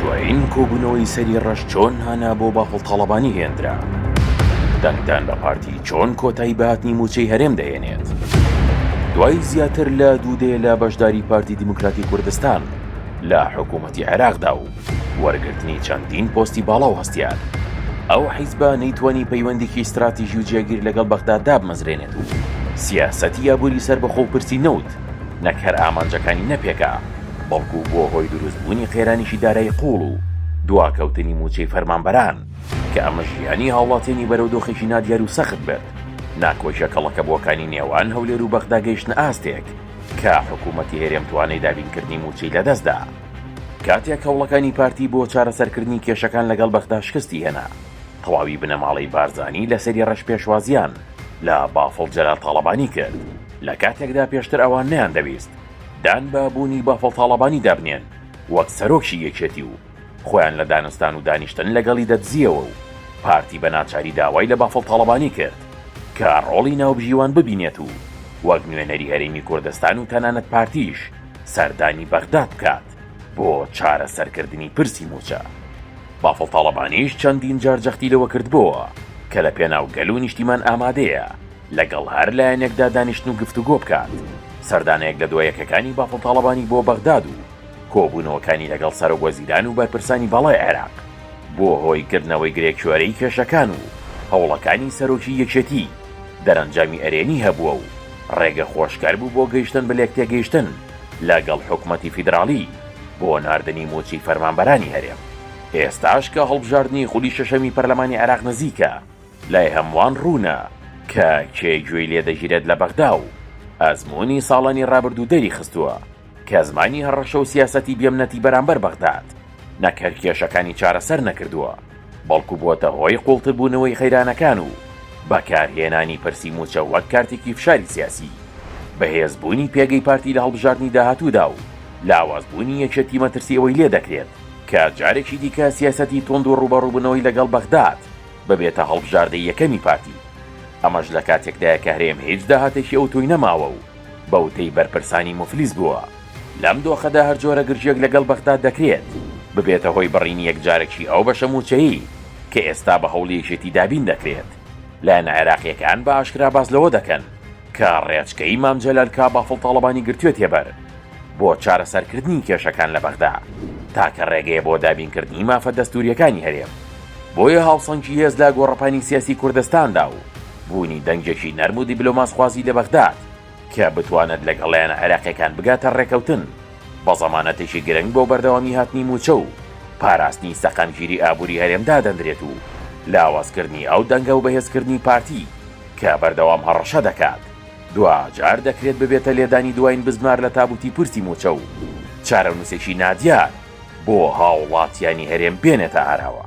دوایین کۆبوونەوەی سەری ڕەش چۆن هانا بۆ بافڵ تاڵەبانی هێنرا. دەنگدان بە پارتی چۆن کۆتایی بەهاتنی موچەی هەرێم دەهێنێت. دوای زیاتر لە 2 دێ لە بەشداری پارتی دیموکراتی کوردستان لە حکوومەتی عێراقدا و وەرگرتنی چەندین پۆستی باڵا و هەستیار، ئەو حیزبە نەیتوانی پەیوەندێکی استراتیژی و جێگیر لەگەڵ بەغداددا بمەزرێنێت و سیاسەتی یابووری سەر بەخۆ و پرسی نەوت نەک هەر ئامانجەکانی نەپێکا، بەڵکو بۆ هۆی دروستبوونی قێرانیشی دارایی قوڵ و دواکەوتنی موچەی فەرمانبەران کە ئەمە ژیانی هاوڵاتێنی بەرەو دۆخێکی نادیار و سەخت بێت، ناکۆشە کەڵەکە بۆکانی نێوان هەولێر و بەغدا گەیشتنە ئاستێک کە حکوومەتی هێرێم توانای دابینکردنی موچەی لەدەستدا. کاتێک هەوڵەکانی پارتی بۆ چارەسەرکردنی کێشەکان لەگەڵ بەغدا شکستی هێنا، تەواوی بنەماڵەی بارزانی لەسەری ڕەش پێشوازیان لە بافڵ جەلال تاڵەبانی کرد. لە کاتێکدا پێشتر ئەوان نەیان دەویست دان بە بوونی بافڵ تاڵەبانی دابنێن وەک سەرۆکشی یەکێتی و خۆیان لە دانستان و دانیشتن لەگەڵی دەدزیەوە و پارتی بە ناچاری داوای لە بافڵ تاڵەبانی کرد کە ڕۆڵی ناوبژیوان ببینێت و وەک نوێنەری هەرێمی کوردستان و تەنانەت پارتیش سەردانی بەغداد بکات بۆ چارەسەرکردنی پرسی موچە. بافڵ تاڵەبانیش چەندین جار جەختی لەوە کردبووە کە لە پێناو گەل و نیشتیمان ئامادەیە لەگەڵ هەر لایەنێکدا دانیشتن و گفتوگۆ بکات. سەردانەیەک لە دوایەکەکانی بافڵ تاڵەبانی بۆ بەغداد و کۆبوونەوەکانی لەگەڵ سەرۆک وەزیران و بەرپرسانی باڵای عێراق بۆ هۆی کردنەوەی گرێکشوارەی کێشەکان و هەوڵەکانی سەرۆکی یەکێتی دەرەنجامی ئەرێنی هەبووە و ڕێگە خۆشکار بوو بۆ گەیشتن بە لێکتێگەیشتن لەگەڵ حکوومەتی فیدراڵی بۆ ناردنی موچی فەرمانبەرانی هەرێم. ئێستاش کە هەڵبژاردننی خولی شەشەمی پەرلەمانی عێراق نزیکە، لای هەمووان ڕوونە کە کێ گوێی لێ دەگیرێت لە بەغدا و ئەزمموی ساڵانی ڕابردوو دەری خستووە کە زمانی هەڕەشە و سیاسەتی بێمنەتی بەرامبەر بەغداد نەکەر کێشەکانی چارەسەر نەکردووە، بەڵکو بووەتە هۆی قوڵتربوونەوەی خەیرانەکان و بەکارهێنانی پرسی موچە وەک کارتێکی فشاری سیاسی، بەهێزبوونی پێگەی پارتی لە هەڵبژاردننی داهاتوودا و لاوازبوونی یەکێتی مەترسیەوەی لێ دەکرێت کە جارێکی دیکە سیاسەتی تۆند و ڕوبەڕووبوونەوەی لەگەڵ بەغداد ببێتە هەڵبژاردەی یەکەمی پارتی. ئەمەش لە کاتێکدایە کە هەرێم هیچ داهاتێکی ئەو توی نەماوە و بەوتەی بەرپرسانی مفلیس بووە. لەم دۆخەدا هەر جۆرە گرژێک لەگەڵ بەغداد دەکرێت ببێتە هۆی بڕینی یەکجارێکی ئەو بەشە موچەیی کە ئێستا بە هەوڵیەشێتی دابین دەکرێت. لایەنە عێراقیەکان بە ئاشکرا باز لەوە دەکەن کە ڕێچکەی مام جەلال کا بافڵ تاڵەبانی گرتوێت هێبەر بۆ چارەسەرکردنی کێشەکان لە بەغدا تاکە ڕێگەیە بۆ دابینکردنی مافە دەستوریەکانی هەرێم. بۆیە هاوسەنگی هێز لە گۆڕەپانی سیاسی کوردستاندا و بوونی دەنگێکی نەرم و دیبلۆماسخوازی لە بەغداد کە بتوانێت لەگەڵ عێراقیەکان بگاتە ڕێکەوتن بە زەمانەتێکی گرنگ بۆ بەردەوامی هاتنی موچە و پاراستنی سەقامگیری ئابووری هەرێمدا دەندرێت و لاوازکردنی ئەو دەنگە و بەهێزکردنی پارتی کە بەردەوام هەڕەشە دەکات دوجار دەکرێت ببێتە لێدانی دوایین بزمار لە تابوتی پرسی موچە و چارەنووسێکی نادیار بۆ هاوڵاتیانی هەرێم بێنێتە ئاراوە.